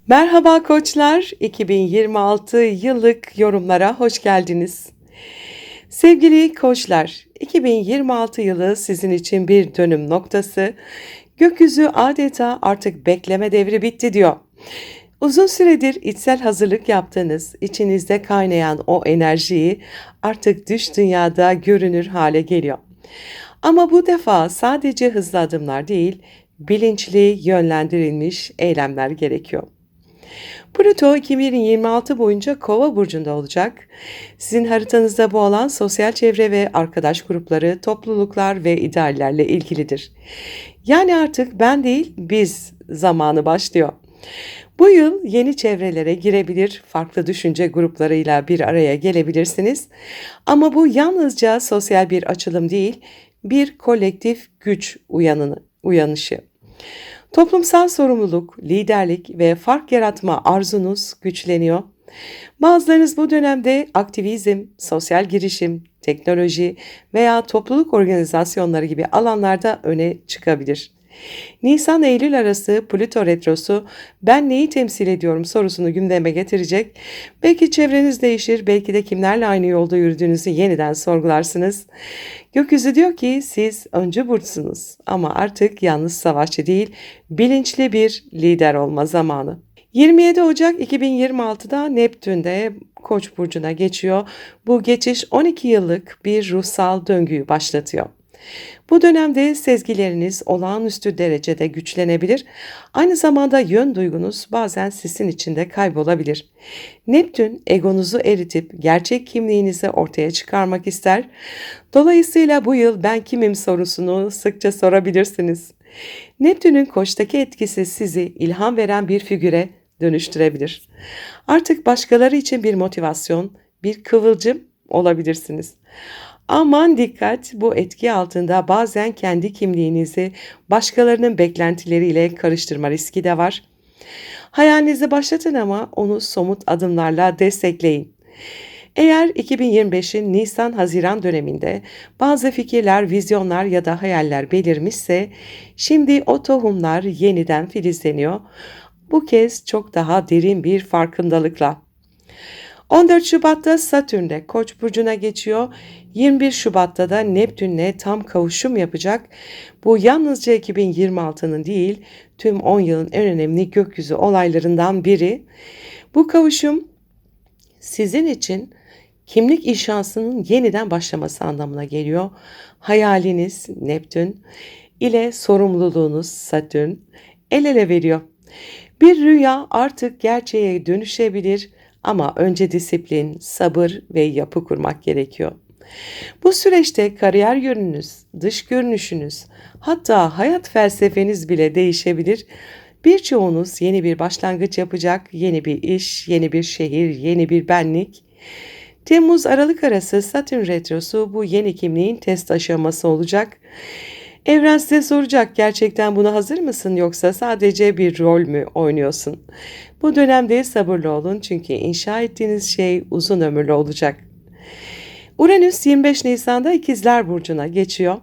Merhaba koçlar, 2026 yıllık yorumlara hoş geldiniz. Sevgili koçlar, 2026 yılı sizin için bir dönüm noktası. Gökyüzü adeta artık bekleme devri bitti diyor. Uzun süredir içsel hazırlık yaptığınız, içinizde kaynayan o enerjiyi artık dış dünyada görünür hale geliyor. Ama bu defa sadece hızlı adımlar değil, bilinçli, yönlendirilmiş eylemler gerekiyor. Plüto 2026 boyunca Kova burcunda olacak. Sizin haritanızda bu alan sosyal çevre ve arkadaş grupları, topluluklar ve ideallerle ilgilidir. Yani artık ben değil, biz zamanı başlıyor. Bu yıl yeni çevrelere girebilir, farklı düşünce gruplarıyla bir araya gelebilirsiniz. Ama bu yalnızca sosyal bir açılım değil, bir kolektif güç uyanışı. Toplumsal sorumluluk, liderlik ve fark yaratma arzunuz güçleniyor. Bazılarınız bu dönemde aktivizm, sosyal girişim, teknoloji veya topluluk organizasyonları gibi alanlarda öne çıkabilir. Nisan-Eylül arası Plüto retrosu ben neyi temsil ediyorum sorusunu gündeme getirecek. Belki çevreniz değişir, belki de kimlerle aynı yolda yürüdüğünüzü yeniden sorgularsınız. Gökyüzü diyor ki siz öncü burçsunuz ama artık yalnız savaşçı değil, bilinçli bir lider olma zamanı. 27 Ocak 2026'da Neptün'de Koç burcuna geçiyor. Bu geçiş 12 yıllık bir ruhsal döngüyü başlatıyor. Bu dönemde sezgileriniz olağanüstü derecede güçlenebilir. Aynı zamanda yön duygunuz bazen sisin içinde kaybolabilir. Neptün egonuzu eritip gerçek kimliğinizi ortaya çıkarmak ister. Dolayısıyla bu yıl ben kimim sorusunu sıkça sorabilirsiniz. Neptün'ün Koç'taki etkisi sizi ilham veren bir figüre dönüştürebilir. Artık başkaları için bir motivasyon, bir kıvılcım olabilirsiniz. Aman dikkat, bu etki altında bazen kendi kimliğinizi başkalarının beklentileriyle karıştırma riski de var. Hayalinizi başlatın ama onu somut adımlarla destekleyin. Eğer 2025'in Nisan-Haziran döneminde bazı fikirler, vizyonlar ya da hayaller belirmişse, şimdi o tohumlar yeniden filizleniyor. Bu kez çok daha derin bir farkındalıkla. 14 Şubat'ta Satürn'de Koç burcuna geçiyor. 21 Şubat'ta da Neptün'le tam kavuşum yapacak. Bu yalnızca 2026'nın değil, tüm 10 yılın en önemli gökyüzü olaylarından biri. Bu kavuşum sizin için kimlik inşasının yeniden başlaması anlamına geliyor. Hayaliniz Neptün ile sorumluluğunuz Satürn el ele veriyor. Bir rüya artık gerçeğe dönüşebilir ama önce disiplin, sabır ve yapı kurmak gerekiyor. Bu süreçte kariyer yönünüz, dış görünüşünüz, hatta hayat felsefeniz bile değişebilir. Birçoğunuz yeni bir başlangıç yapacak, yeni bir iş, yeni bir şehir, yeni bir benlik. Temmuz-Aralık arası Satürn retrosu bu yeni kimliğin test aşaması olacak. Evren size soracak, gerçekten buna hazır mısın yoksa sadece bir rol mü oynuyorsun? Bu dönemde sabırlı olun çünkü inşa ettiğiniz şey uzun ömürlü olacak. Uranüs 25 Nisan'da İkizler Burcu'na geçiyor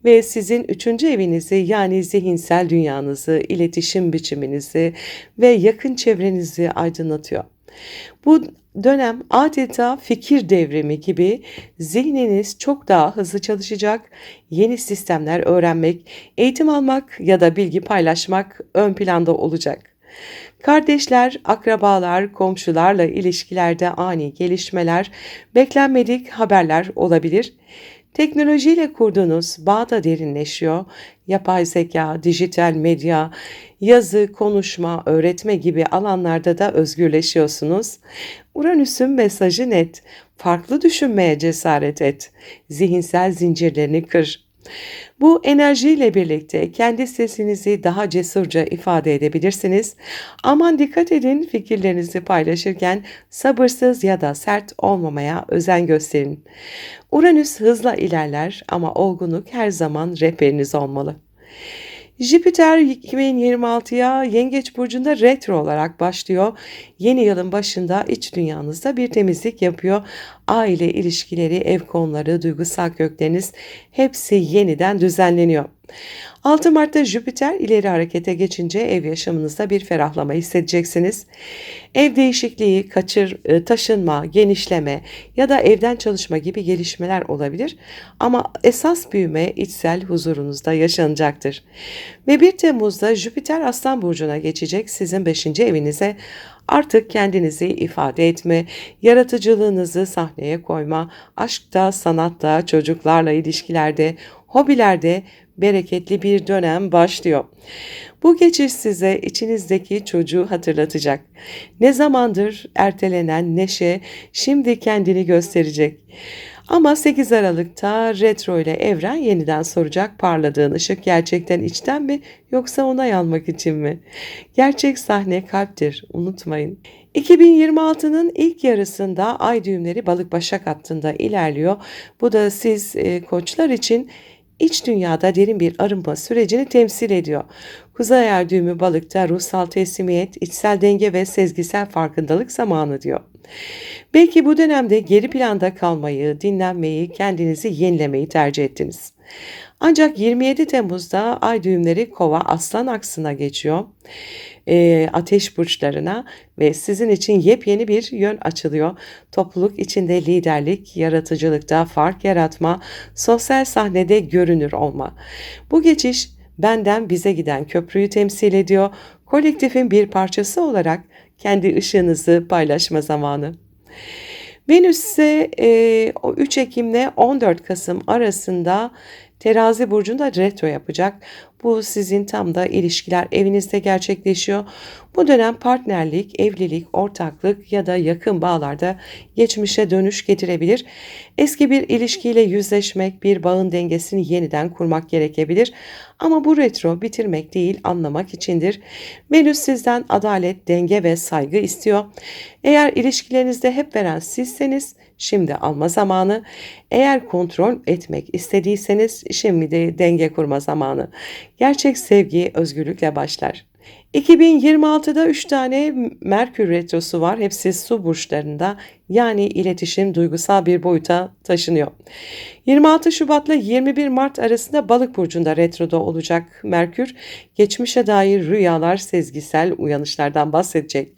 ve sizin 3. evinizi yani zihinsel dünyanızı, iletişim biçiminizi ve yakın çevrenizi aydınlatıyor. Bu dönem adeta fikir devrimi gibi zihniniz çok daha hızlı çalışacak, yeni sistemler öğrenmek, eğitim almak ya da bilgi paylaşmak ön planda olacak. Kardeşler, akrabalar, komşularla ilişkilerde ani gelişmeler, beklenmedik haberler olabilir. Teknolojiyle kurduğunuz bağ da derinleşiyor. Yapay zeka, dijital medya, yazı, konuşma, öğretme gibi alanlarda da özgürleşiyorsunuz. Uranüs'ün mesajı net. Farklı düşünmeye cesaret et. Zihinsel zincirlerini kır. Bu enerjiyle birlikte kendi sesinizi daha cesurca ifade edebilirsiniz. Aman dikkat edin, fikirlerinizi paylaşırken sabırsız ya da sert olmamaya özen gösterin. Uranüs hızla ilerler ama olgunluk her zaman rehberiniz olmalı. Jüpiter 2026'ya Yengeç burcunda retro olarak başlıyor. Yeni yılın başında iç dünyanızda bir temizlik yapıyor. Aile ilişkileri, ev konuları, duygusal kökleriniz hepsi yeniden düzenleniyor. 6 Mart'ta Jüpiter ileri harekete geçince ev yaşamınızda bir ferahlama hissedeceksiniz. Ev değişikliği, taşınma, genişleme ya da evden çalışma gibi gelişmeler olabilir. Ama esas büyüme içsel huzurunuzda yaşanacaktır. Ve 1 Temmuz'da Jüpiter Aslan Burcu'na geçecek, sizin 5. evinize. Artık kendinizi ifade etme, yaratıcılığınızı sahneye koyma, aşkta, sanatta, çocuklarla ilişkilerde, hobilerde bereketli bir dönem başlıyor. Bu geçiş size içinizdeki çocuğu hatırlatacak. Ne zamandır ertelenen neşe şimdi kendini gösterecek. Ama 8 Aralık'ta retro ile evren yeniden soracak, parladığın ışık gerçekten içten mi yoksa onay almak için mi? Gerçek sahne kalptir, unutmayın. 2026'nın ilk yarısında ay düğümleri Balık Başak hattında ilerliyor. Bu da siz koçlar için iç dünyada derin bir arınma sürecini temsil ediyor. Kuzey ay düğümü Balık'ta ruhsal teslimiyet, içsel denge ve sezgisel farkındalık zamanı diyor. Belki bu dönemde geri planda kalmayı, dinlenmeyi, kendinizi yenilemeyi tercih ettiniz. Ancak 27 Temmuz'da ay düğümleri Kova Aslan aksına geçiyor. Ateş burçlarına ve sizin için yepyeni bir yön açılıyor. Topluluk içinde liderlik, yaratıcılıkta fark yaratma, sosyal sahnede görünür olma. Bu geçiş benden bize giden köprüyü temsil ediyor. Kolektifin bir parçası olarak kendi ışığınızı paylaşma zamanı. Venüs ise 3 Ekim ile 14 Kasım arasında Terazi burcunda retro yapacak. Bu sizin tam da ilişkiler evinizde gerçekleşiyor. Bu dönem partnerlik, evlilik, ortaklık ya da yakın bağlarda geçmişe dönüş getirebilir. Eski bir ilişkiyle yüzleşmek, bir bağın dengesini yeniden kurmak gerekebilir. Ama bu retro bitirmek değil, anlamak içindir. Venüs sizden adalet, denge ve saygı istiyor. Eğer ilişkilerinizde hep veren sizseniz şimdi alma zamanı. Eğer kontrol etmek istediyseniz şimdi de denge kurma zamanı. Gerçek sevgi özgürlükle başlar. 2026'da 3 tane Merkür Retrosu var. Hepsi su burçlarında, yani iletişim duygusal bir boyuta taşınıyor. 26 Şubat'la 21 Mart arasında Balık burcunda retroda olacak Merkür, geçmişe dair rüyalar, sezgisel uyanışlardan bahsedecek.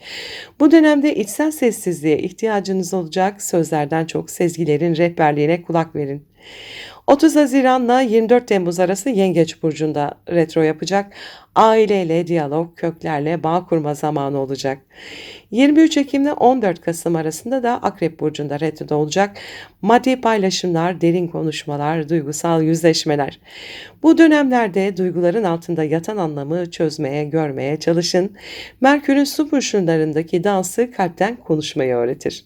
Bu dönemde içsel sessizliğe ihtiyacınız olacak. Sözlerden çok sezgilerin rehberliğine kulak verin. 30 Haziran'la 24 Temmuz arası Yengeç burcunda retro yapacak. Aileyle diyalog, köklerle bağ kurma zamanı olacak. 23 Ekim'le 14 Kasım arasında da Akrep burcunda retroda olacak. Maddi paylaşımlar, derin konuşmalar, duygusal yüzleşmeler. Bu dönemlerde duyguların altında yatan anlamı çözmeye, görmeye çalışın. Merkür'ün su burçlarındaki dansı kalpten konuşmayı öğretir.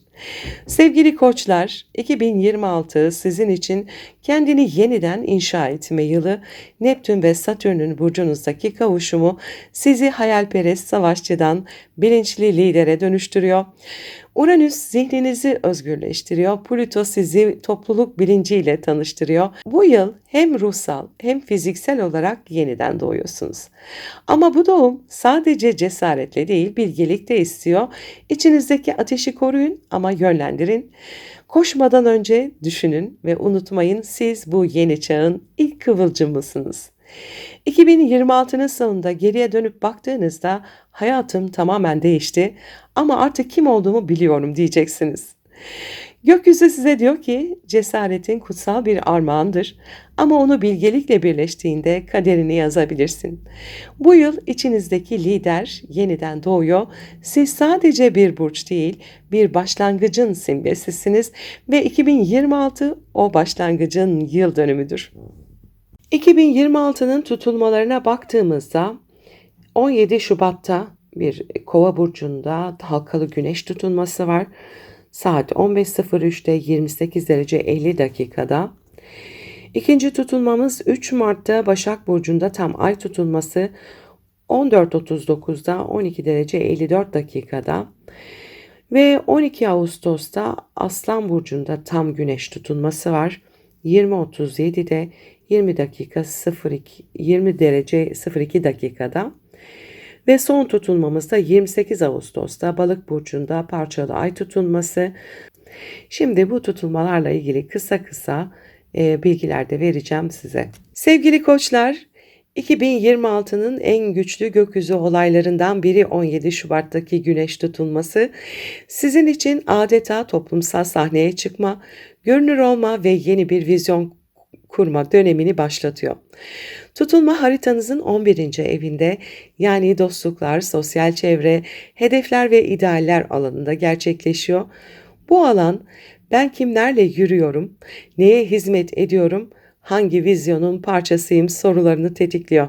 Sevgili koçlar, 2026 sizin için kendini yeniden inşa etme yılı. Neptün ve Satürn'ün burcunuzdaki kavuşumu sizi hayalperest savaşçıdan bilinçli lidere dönüştürüyor. Uranüs zihninizi özgürleştiriyor. Plüto sizi topluluk bilinciyle tanıştırıyor. Bu yıl hem ruhsal hem fiziksel olarak yeniden doğuyorsunuz. Ama bu doğum sadece cesaretle değil, bilgelikte istiyor. İçinizdeki ateşi koruyun ama yönlendirin. Koşmadan önce düşünün ve unutmayın, siz bu yeni çağın ilk kıvılcımısınız. 2026'nın sonunda geriye dönüp baktığınızda hayatım tamamen değişti ama artık kim olduğumu biliyorum diyeceksiniz. Gökyüzü size diyor ki cesaretin kutsal bir armağandır ama onu bilgelikle birleştiğinde kaderini yazabilirsin. Bu yıl içinizdeki lider yeniden doğuyor. Siz sadece bir burç değil, bir başlangıcın simgesisiniz ve 2026 o başlangıcın yıl dönümüdür. 2026'nın tutulmalarına baktığımızda 17 Şubat'ta bir Kova burcunda halkalı güneş tutulması var. Saat 15.03'te 28 derece 50 dakikada. İkinci tutulmamız 3 Mart'ta Başak burcunda tam ay tutulması 14.39'da 12 derece 54 dakikada. Ve 12 Ağustos'ta Aslan burcunda tam güneş tutulması var. 20.37'de 20 dakika 20 derece 02 dakikada. Ve son tutulmamız da 28 Ağustos'ta Balık burcunda parçalı ay tutulması. Şimdi bu tutulmalarla ilgili kısa bilgiler de vereceğim size. Sevgili koçlar, 2026'nın en güçlü gökyüzü olaylarından biri 17 Şubat'taki güneş tutulması, sizin için adeta toplumsal sahneye çıkma, görünür olma ve yeni bir vizyon kurma dönemini başlatıyor. Tutulma haritanızın 11. evinde, yani dostluklar, sosyal çevre, hedefler ve idealler alanında gerçekleşiyor. Bu alan, ben kimlerle yürüyorum, neye hizmet ediyorum, hangi vizyonun parçasıyım sorularını tetikliyor.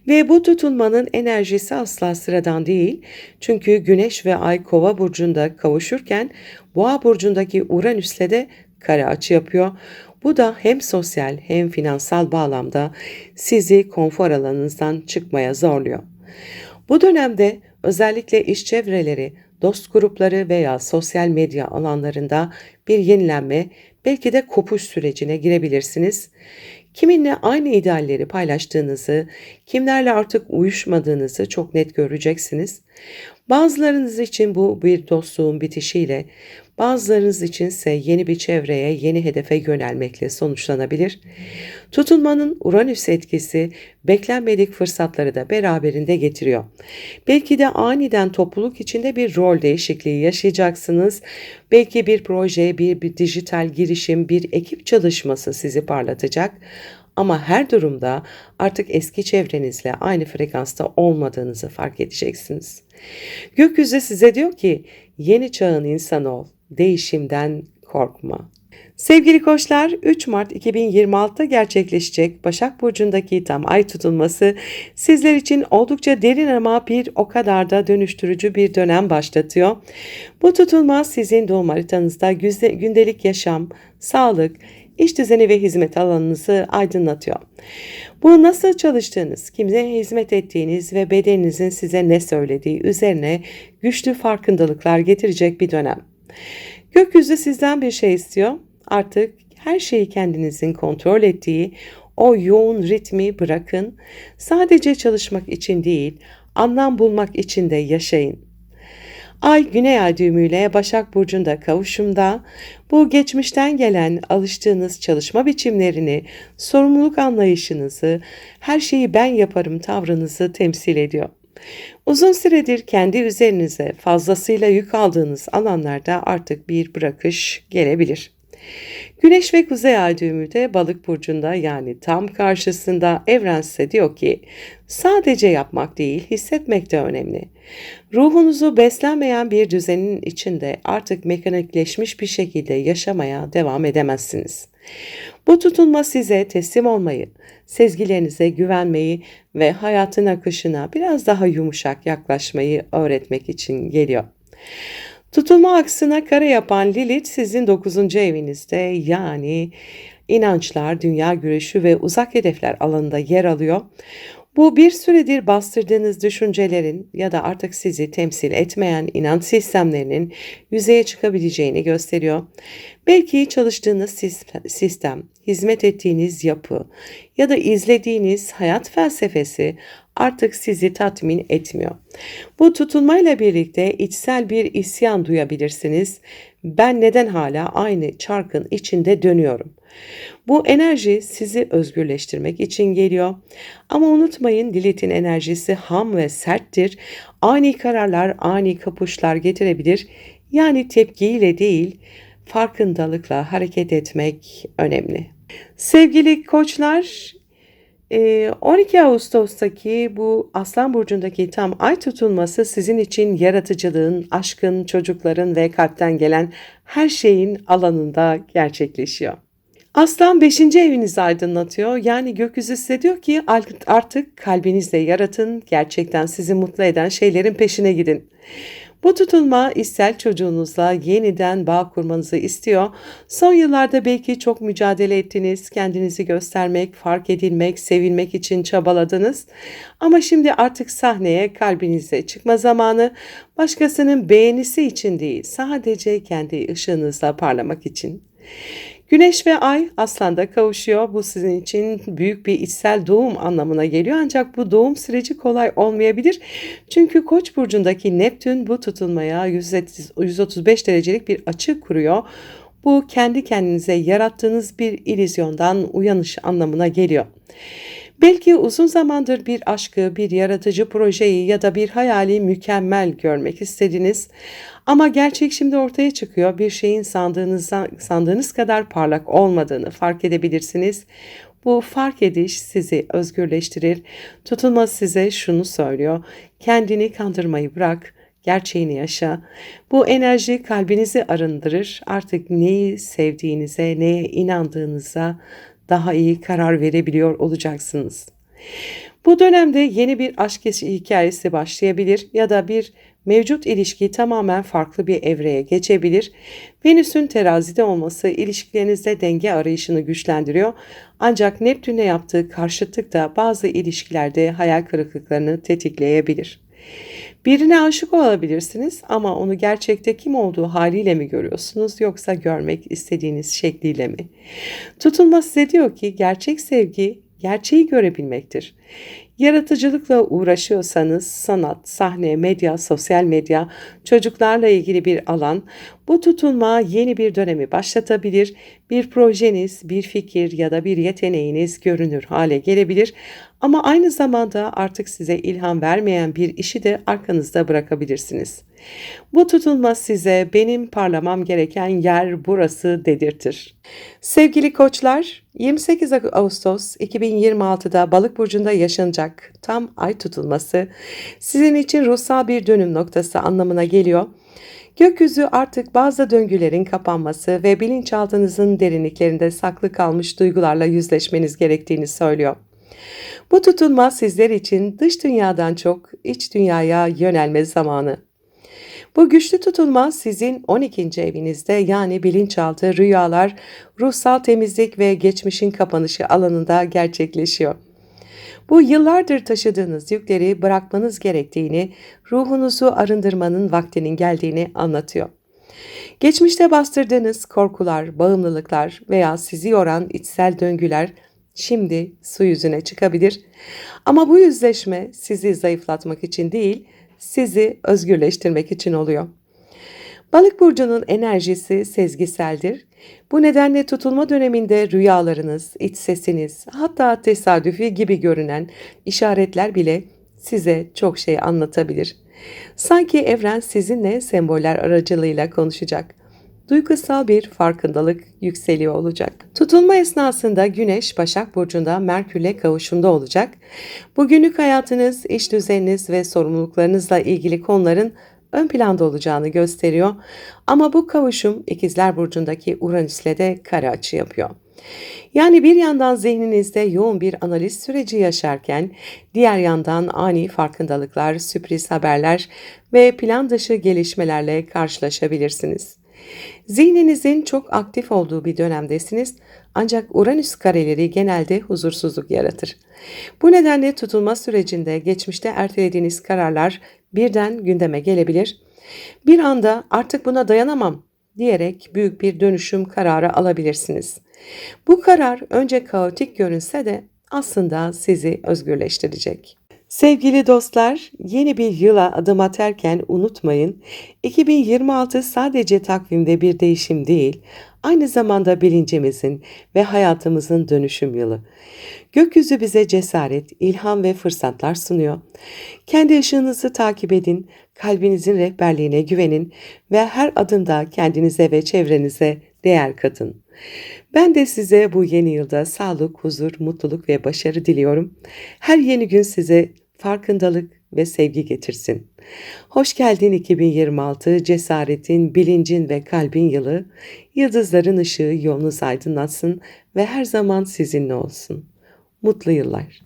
Ve bu tutulmanın enerjisi asla sıradan değil. Çünkü Güneş ve Ay Kova burcunda kavuşurken Boğa burcundaki Uranüs'le de kare açı yapıyor. Bu da hem sosyal hem finansal bağlamda sizi konfor alanınızdan çıkmaya zorluyor. Bu dönemde özellikle iş çevreleri, dost grupları veya sosyal medya alanlarında bir yenilenme, belki de kopuş sürecine girebilirsiniz. Kiminle aynı idealleri paylaştığınızı, kimlerle artık uyuşmadığınızı çok net göreceksiniz. Bazılarınız için bu bir dostluğun bitişiyle, bazılarınız içinse yeni bir çevreye, yeni hedefe yönelmekle sonuçlanabilir. Tutulmanın Uranüs etkisi beklenmedik fırsatları da beraberinde getiriyor. Belki de aniden topluluk içinde bir rol değişikliği yaşayacaksınız. Belki bir proje, bir dijital girişim, bir ekip çalışması sizi parlatacak. Ama her durumda artık eski çevrenizle aynı frekansta olmadığınızı fark edeceksiniz. Gökyüzü size diyor ki, yeni çağın insanı ol, değişimden korkma. Sevgili koçlar, 3 Mart 2026'da gerçekleşecek Başak Burcu'ndaki tam ay tutulması sizler için oldukça derin ama bir o kadar da dönüştürücü bir dönem başlatıyor. Bu tutulma sizin doğum haritanızda gündelik yaşam, sağlık, iş düzeni ve hizmet alanınızı aydınlatıyor. Bu nasıl çalıştığınız, kimlere hizmet ettiğiniz ve bedeninizin size ne söylediği üzerine güçlü farkındalıklar getirecek bir dönem. Gökyüzü sizden bir şey istiyor. Artık her şeyi kendinizin kontrol ettiği o yoğun ritmi bırakın. Sadece çalışmak için değil, anlam bulmak için de yaşayın. Ay Güney Ay düğümüyle Başak Burcu'nda kavuşumda, bu geçmişten gelen alıştığınız çalışma biçimlerini, sorumluluk anlayışınızı, her şeyi ben yaparım tavrınızı temsil ediyor. Uzun süredir kendi üzerinize fazlasıyla yük aldığınız alanlarda artık bir bırakış gelebilir. Güneş ve Kuzey Ay düğümü de Balık burcunda, yani tam karşısında, evren size diyor ki sadece yapmak değil, hissetmek de önemli. Ruhunuzu beslenmeyen bir düzenin içinde artık mekanikleşmiş bir şekilde yaşamaya devam edemezsiniz. Bu tutulma size teslim olmayı, sezgilerinize güvenmeyi ve hayatın akışına biraz daha yumuşak yaklaşmayı öğretmek için geliyor. Tutulma aksına kare yapan Lilith sizin 9. evinizde, yani inançlar, dünya görüşü ve uzak hedefler alanında yer alıyor. Bu bir süredir bastırdığınız düşüncelerin ya da artık sizi temsil etmeyen inanç sistemlerinin yüzeye çıkabileceğini gösteriyor. Belki çalıştığınız sistem, hizmet ettiğiniz yapı ya da izlediğiniz hayat felsefesi artık sizi tatmin etmiyor. Bu tutulmayla birlikte içsel bir isyan duyabilirsiniz. Ben neden hala aynı çarkın içinde dönüyorum? Bu enerji sizi özgürleştirmek için geliyor. Ama unutmayın, Lilith'in enerjisi ham ve serttir. Ani kararlar, ani kapışlar getirebilir. Yani tepkiyle değil, farkındalıkla hareket etmek önemli. Sevgili koçlar, 12 Ağustos'taki bu Aslan Burcu'ndaki tam ay tutulması sizin için yaratıcılığın, aşkın, çocukların ve kalpten gelen her şeyin alanında gerçekleşiyor. Aslan 5. evinizi aydınlatıyor. Yani gökyüzü size diyor ki artık kalbinizle yaratın, gerçekten sizi mutlu eden şeylerin peşine gidin. Bu tutulma içsel çocuğunuzla yeniden bağ kurmanızı istiyor. Son yıllarda belki çok mücadele ettiniz, kendinizi göstermek, fark edilmek, sevilmek için çabaladınız. Ama şimdi artık sahneye kalbinize çıkma zamanı, başkasının beğenisi için değil, sadece kendi ışığınızla parlamak için. Güneş ve Ay Aslan'da kavuşuyor. Bu sizin için büyük bir içsel doğum anlamına geliyor. Ancak bu doğum süreci kolay olmayabilir. Çünkü Koç burcundaki Neptün bu tutulmaya 135 derecelik bir açı kuruyor. Bu kendi kendinize yarattığınız bir illüzyondan uyanış anlamına geliyor. Belki uzun zamandır bir aşkı, bir yaratıcı projeyi ya da bir hayali mükemmel görmek istediniz. Ama gerçek şimdi ortaya çıkıyor. Bir şeyin sandığınız kadar parlak olmadığını fark edebilirsiniz. Bu fark ediş sizi özgürleştirir. Tutulma size şunu söylüyor: kendini kandırmayı bırak, gerçeğini yaşa. Bu enerji kalbinizi arındırır. Artık neyi sevdiğinize, neye inandığınıza daha iyi karar verebiliyor olacaksınız. Bu dönemde yeni bir aşk hikayesi başlayabilir ya da bir mevcut ilişki tamamen farklı bir evreye geçebilir. Venüs'ün terazide olması ilişkilerinizde denge arayışını güçlendiriyor. Ancak Neptün'le yaptığı karşıtlık da bazı ilişkilerde hayal kırıklıklarını tetikleyebilir. Birine aşık olabilirsiniz ama onu gerçekte kim olduğu haliyle mi görüyorsunuz yoksa görmek istediğiniz şekliyle mi? Tutulma size diyor ki gerçek sevgi gerçeği görebilmektir. Yaratıcılıkla uğraşıyorsanız sanat, sahne, medya, sosyal medya, çocuklarla ilgili bir alan, bu tutulma yeni bir dönemi başlatabilir. Bir projeniz, bir fikir ya da bir yeteneğiniz görünür hale gelebilir. Ama aynı zamanda artık size ilham vermeyen bir işi de arkanızda bırakabilirsiniz. Bu tutulma size benim parlamam gereken yer burası dedirtir. Sevgili koçlar, 28 Ağustos 2026'da Balık burcunda yaşanacak tam ay tutulması sizin için ruhsal bir dönüm noktası anlamına geliyor. Gökyüzü artık bazı döngülerin kapanması ve bilinçaltınızın derinliklerinde saklı kalmış duygularla yüzleşmeniz gerektiğini söylüyor. Bu tutulma sizler için dış dünyadan çok iç dünyaya yönelme zamanı. Bu güçlü tutulma sizin 12. evinizde yani bilinçaltı, rüyalar, ruhsal temizlik ve geçmişin kapanışı alanında gerçekleşiyor. Bu yıllardır taşıdığınız yükleri bırakmanız gerektiğini, ruhunuzu arındırmanın vaktinin geldiğini anlatıyor. Geçmişte bastırdığınız korkular, bağımlılıklar veya sizi yoran içsel döngüler şimdi su yüzüne çıkabilir. Ama bu yüzleşme sizi zayıflatmak için değil, sizi özgürleştirmek için oluyor. Balık burcunun enerjisi sezgiseldir. Bu nedenle tutulma döneminde rüyalarınız, iç sesiniz, hatta tesadüfi gibi görünen işaretler bile size çok şey anlatabilir. Sanki evren sizinle semboller aracılığıyla konuşacak. Duygusal bir farkındalık yükseliyor olacak. Tutulma esnasında Güneş Başak Burcu'nda Merkür'le kavuşumda olacak. Bugünlük hayatınız, iş düzeniniz ve sorumluluklarınızla ilgili konuların ön planda olacağını gösteriyor. Ama bu kavuşum İkizler Burcu'ndaki Uranüs'le de kare açı yapıyor. Yani bir yandan zihninizde yoğun bir analiz süreci yaşarken, diğer yandan ani farkındalıklar, sürpriz haberler ve plan dışı gelişmelerle karşılaşabilirsiniz. Zihninizin çok aktif olduğu bir dönemdesiniz ancak Uranüs kareleri genelde huzursuzluk yaratır. Bu nedenle tutulma sürecinde geçmişte ertelediğiniz kararlar birden gündeme gelebilir. Bir anda artık buna dayanamam diyerek büyük bir dönüşüm kararı alabilirsiniz. Bu karar önce kaotik görünse de aslında sizi özgürleştirecek. Sevgili dostlar, yeni bir yıla adım atarken unutmayın, 2026 sadece takvimde bir değişim değil, aynı zamanda bilincimizin ve hayatımızın dönüşüm yılı. Gökyüzü bize cesaret, ilham ve fırsatlar sunuyor. Kendi ışığınızı takip edin, kalbinizin rehberliğine güvenin ve her adımda kendinize ve çevrenize değer katın. Ben de size bu yeni yılda sağlık, huzur, mutluluk ve başarı diliyorum. Her yeni gün size farkındalık ve sevgi getirsin. Hoş geldin 2026, cesaretin, bilincin ve kalbin yılı. Yıldızların ışığı yolunuzu aydınlatsın ve her zaman sizinle olsun. Mutlu yıllar.